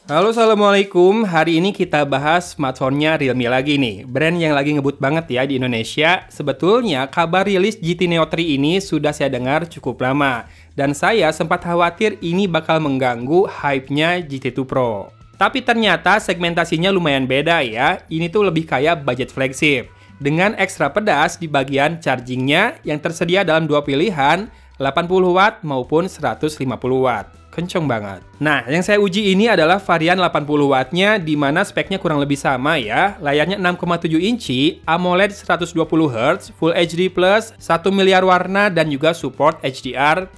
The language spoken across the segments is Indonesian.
Halo, Assalamualaikum. Hari ini kita bahas smartphone-nya Realme lagi nih. Brand yang lagi ngebut banget ya di Indonesia. Sebetulnya kabar rilis GT Neo 3 ini sudah saya dengar cukup lama. Dan saya sempat khawatir ini bakal mengganggu hype-nya GT2 Pro. Tapi ternyata segmentasinya lumayan beda ya. Ini tuh lebih kayak budget flagship. Dengan ekstra pedas di bagian chargingnya yang tersedia dalam dua pilihan, 80 watt maupun 150 watt. Kenceng banget. Nah, yang saya uji ini adalah varian 80 wattnya, di mana speknya kurang lebih sama ya. Layarnya 6,7 inci, AMOLED 120 Hz, Full HD+, 1 miliar warna, dan juga support HDR10+.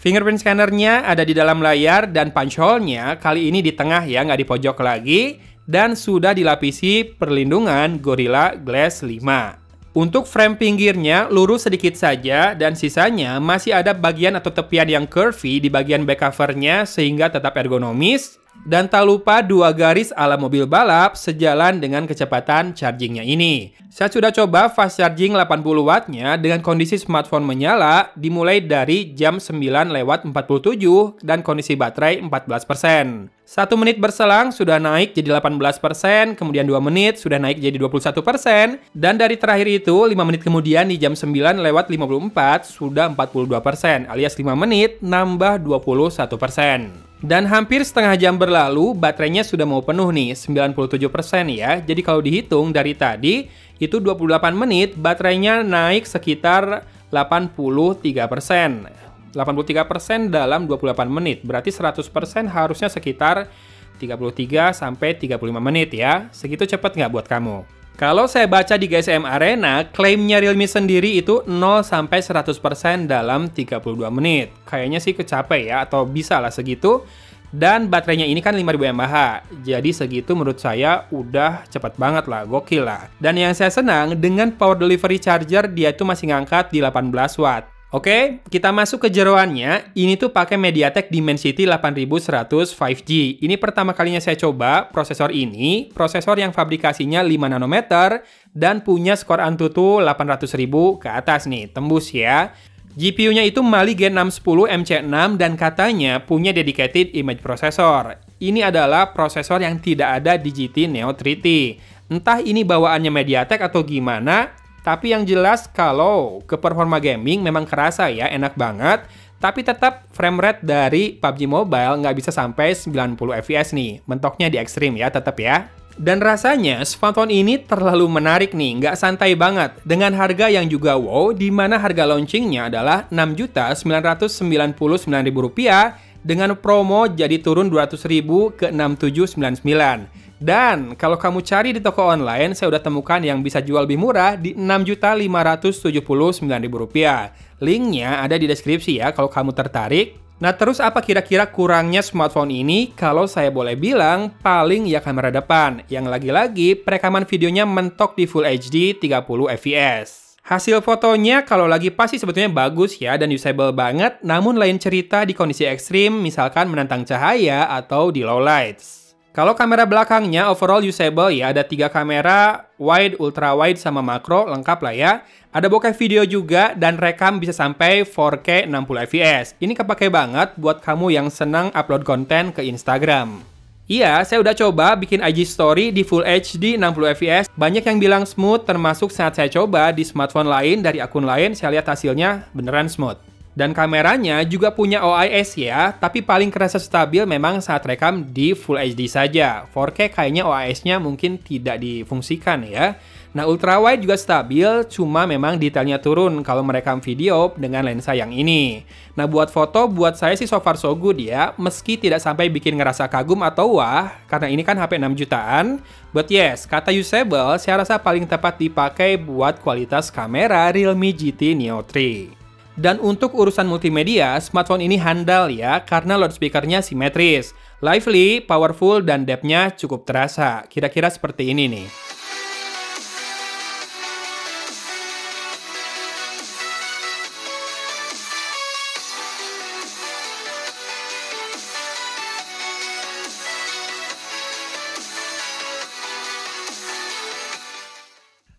Fingerprint scannernya ada di dalam layar, dan punch hole-nya kali ini di tengah ya, nggak di pojok lagi. Dan sudah dilapisi perlindungan Gorilla Glass 5. Untuk frame pinggirnya lurus sedikit saja dan sisanya masih ada bagian atau tepian yang curvy di bagian back covernya sehingga tetap ergonomis. Dan tak lupa dua garis ala mobil balap sejalan dengan kecepatan chargingnya ini. Saya sudah coba fast charging 80 wattnya dengan kondisi smartphone menyala dimulai dari jam 9:47 dan kondisi baterai 14%. 1 menit berselang sudah naik jadi 18%, kemudian 2 menit sudah naik jadi 21%, dan dari terakhir itu 5 menit kemudian di jam 9:54 sudah 42%, alias 5 menit nambah 21%. Dan hampir setengah jam berlalu, baterainya sudah mau penuh nih, 97% ya. Jadi kalau dihitung dari tadi, itu 28 menit, baterainya naik sekitar 83%. 83% dalam 28 menit, berarti 100% harusnya sekitar 33-35 menit ya. Segitu cepat nggak buat kamu? Kalau saya baca di GSM Arena, klaimnya Realme sendiri itu 0-100% dalam 32 menit. Kayaknya sih kecapek ya, atau bisa lah segitu. Dan baterainya ini kan 5000 mAh, jadi segitu menurut saya udah cepat banget lah, gokil lah. Dan yang saya senang, dengan power delivery charger dia itu masih ngangkat di 18 watt. Oke, kita masuk ke jeroannya. Ini tuh pakai MediaTek Dimensity 8100 5G. Ini pertama kalinya saya coba prosesor ini. Prosesor yang fabrikasinya 5 nanometer dan punya skor Antutu 800.000 ke atas nih, tembus ya. GPU-nya itu Mali Gen 610 MC6 dan katanya punya dedicated image processor. Ini adalah prosesor yang tidak ada di GT Neo 3T. Entah ini bawaannya MediaTek atau gimana, tapi yang jelas kalau ke performa gaming memang kerasa ya, enak banget. Tapi tetap frame rate dari PUBG Mobile nggak bisa sampai 90 fps nih. Mentoknya di ekstrim ya, tetap ya. Dan rasanya smartphone ini terlalu menarik nih, nggak santai banget. Dengan harga yang juga wow, di mana harga launchingnya adalah Rp6.999.000 dengan promo jadi turun Rp200.000 ke Rp6.799. Dan kalau kamu cari di toko online, saya udah temukan yang bisa jual lebih murah di Rp6.579.000. Linknya ada di deskripsi ya kalau kamu tertarik. Nah terus apa kira-kira kurangnya smartphone ini? Kalau saya boleh bilang, paling ya kamera depan. Yang lagi-lagi perekaman videonya mentok di Full HD 30 fps. Hasil fotonya kalau lagi pas sih sebetulnya bagus ya dan usable banget. Namun lain cerita di kondisi ekstrim, misalkan menantang cahaya atau di low lights. Kalau kamera belakangnya overall usable ya, ada 3 kamera, wide, ultra wide, sama makro, lengkap lah ya. Ada bokeh video juga dan rekam bisa sampai 4K 60 fps. Ini kepake banget buat kamu yang senang upload konten ke Instagram. Iya, saya udah coba bikin IG story di Full HD 60 fps. Banyak yang bilang smooth, termasuk saat saya coba di smartphone lain dari akun lain, saya lihat hasilnya beneran smooth. Dan kameranya juga punya OIS ya, tapi paling kerasa stabil memang saat rekam di Full HD saja. 4K kayaknya OIS-nya mungkin tidak difungsikan ya. Nah, ultrawide juga stabil, cuma memang detailnya turun kalau merekam video dengan lensa yang ini. Nah, buat foto, buat saya sih so far so good ya, meski tidak sampai bikin ngerasa kagum atau wah, karena ini kan HP 6 jutaan. But yes, kata usable, saya rasa paling tepat dipakai buat kualitas kamera Realme GT Neo 3. Dan untuk urusan multimedia, smartphone ini handal ya, karena loudspeakernya simetris, lively, powerful, dan depth-nya cukup terasa. Kira-kira seperti ini nih.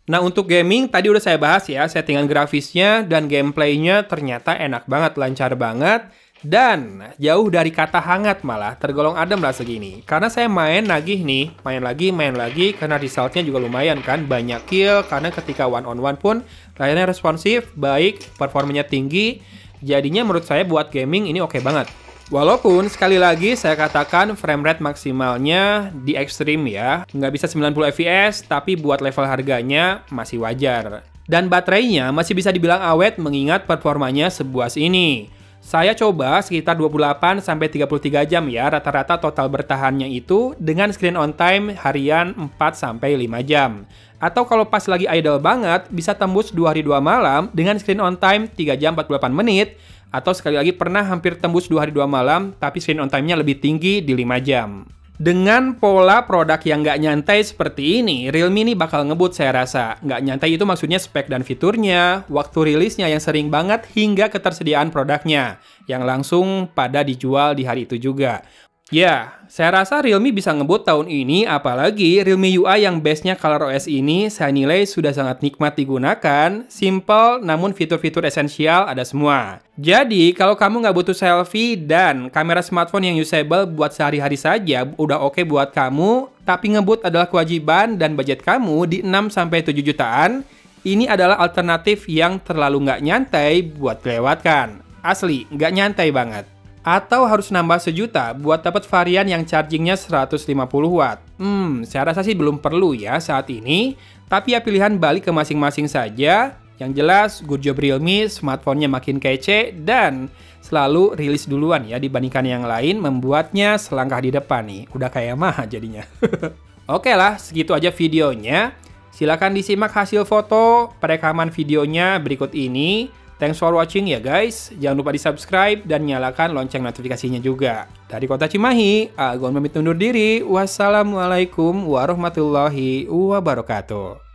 Nah, untuk gaming tadi udah saya bahas ya, settingan grafisnya dan gameplaynya ternyata enak banget, lancar banget. Dan jauh dari kata hangat malah, tergolong adem lah segini. Karena saya main nagih nih, main lagi, karena resultnya juga lumayan kan. Banyak kill, karena ketika one on one pun layarnya responsif, baik, performanya tinggi. Jadinya menurut saya buat gaming ini oke banget. Walaupun sekali lagi saya katakan frame rate maksimalnya di ekstrim ya. Nggak bisa 90 fps, tapi buat level harganya masih wajar. Dan baterainya masih bisa dibilang awet mengingat performanya sebuas ini. Saya coba sekitar 28-33 jam ya, rata-rata total bertahannya itu dengan screen on time harian 4-5 jam. Atau kalau pas lagi idle banget, bisa tembus 2 hari 2 malam dengan screen on time 3 jam 48 menit. Atau sekali lagi pernah hampir tembus 2 hari 2 malam, tapi screen on time-nya lebih tinggi di 5 jam. Dengan pola produk yang nggak nyantai seperti ini, Realme ini bakal ngebut saya rasa. Nggak nyantai itu maksudnya spek dan fiturnya, waktu rilisnya yang sering banget, hingga ketersediaan produknya, yang langsung pada dijual di hari itu juga. Ya, saya rasa Realme bisa ngebut tahun ini, apalagi Realme UI yang base-nya ColorOS ini saya nilai sudah sangat nikmat digunakan, simple namun fitur-fitur esensial ada semua. Jadi, kalau kamu nggak butuh selfie dan kamera smartphone yang usable buat sehari-hari saja, udah oke buat kamu, tapi ngebut adalah kewajiban dan budget kamu di 6-7 jutaan, ini adalah alternatif yang terlalu nggak nyantai buat dilewatkan. Asli, nggak nyantai banget. Atau harus nambah sejuta buat dapat varian yang chargingnya 150 watt. Saya rasa sih belum perlu ya saat ini. Tapi ya pilihan balik ke masing-masing saja. Yang jelas, good job Realme, smartphone-nya makin kece dan selalu rilis duluan ya dibandingkan yang lain, membuatnya selangkah di depan nih. Udah kayak mah jadinya. Oke lah, segitu aja videonya. Silakan disimak hasil foto perekaman videonya berikut ini. Thanks for watching ya guys. Jangan lupa di subscribe dan nyalakan lonceng notifikasinya juga. Dari Kota Cimahi, Agon pamit undur diri. Wassalamualaikum warahmatullahi wabarakatuh.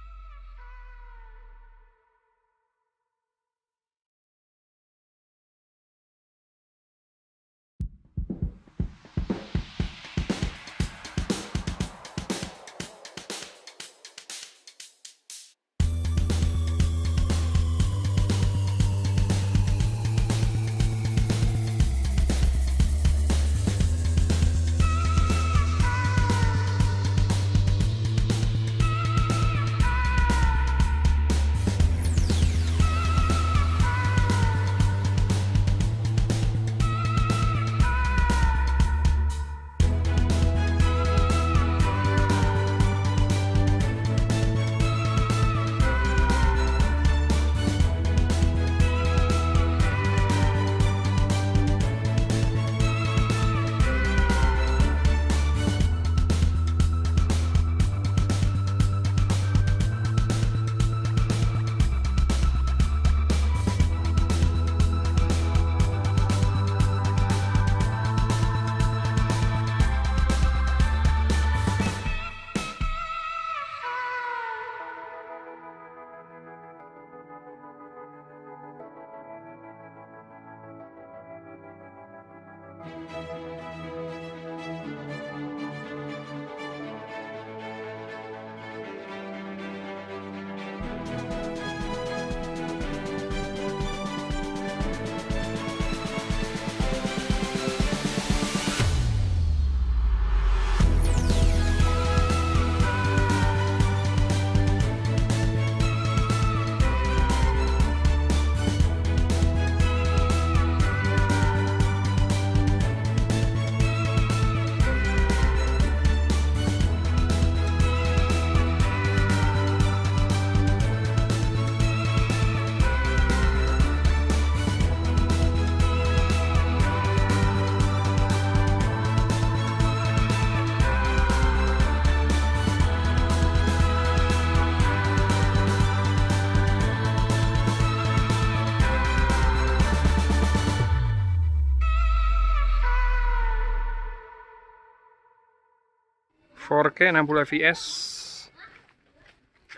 K 60 fps.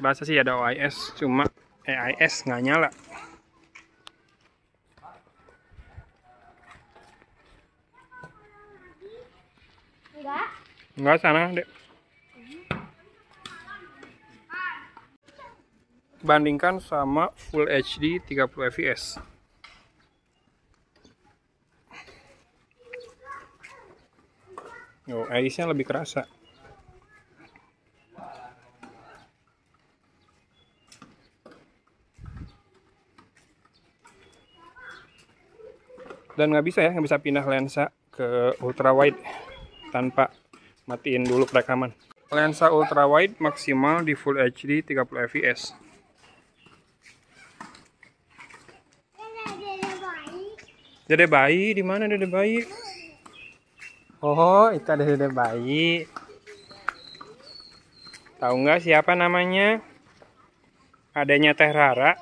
Bahasa sih ada OIS, cuma AIS nggak nyala. Enggak sana, Dek. Bandingkan sama Full HD 30 fps. Oh, ice-nya lebih kerasa. Dan nggak bisa pindah lensa ke ultra wide tanpa matiin dulu perekaman. Lensa ultra wide maksimal di Full HD 30 fps. Dede bayi di mana dede bayi? Oh, itu ada dede bayi. Tahu nggak siapa namanya? Adanya Teh Rara.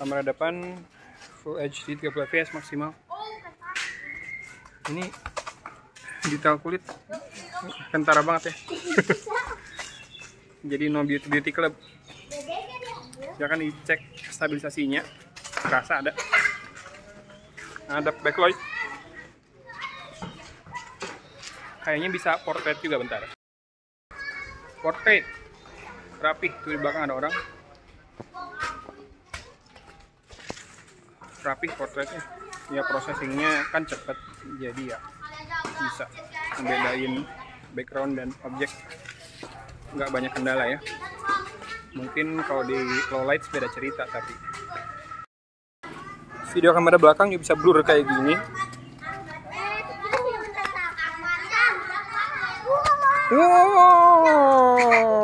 Kamera depan Full HD 30 fps maksimal. Ini detail kulit kentara banget ya. Jadi no beauty club. Silakan dicek stabilisasinya. Kerasa ada. Ada backlight. Kayaknya bisa portrait juga bentar. Portrait. Rapih, tuh di belakang ada orang. Rapih portraitnya. Ya processingnya kan cepet, jadi ya bisa membedain background dan objek. Nggak banyak kendala ya. Mungkin kalau di low light beda cerita, tapi video kamera belakang juga bisa blur kayak gini. Wow.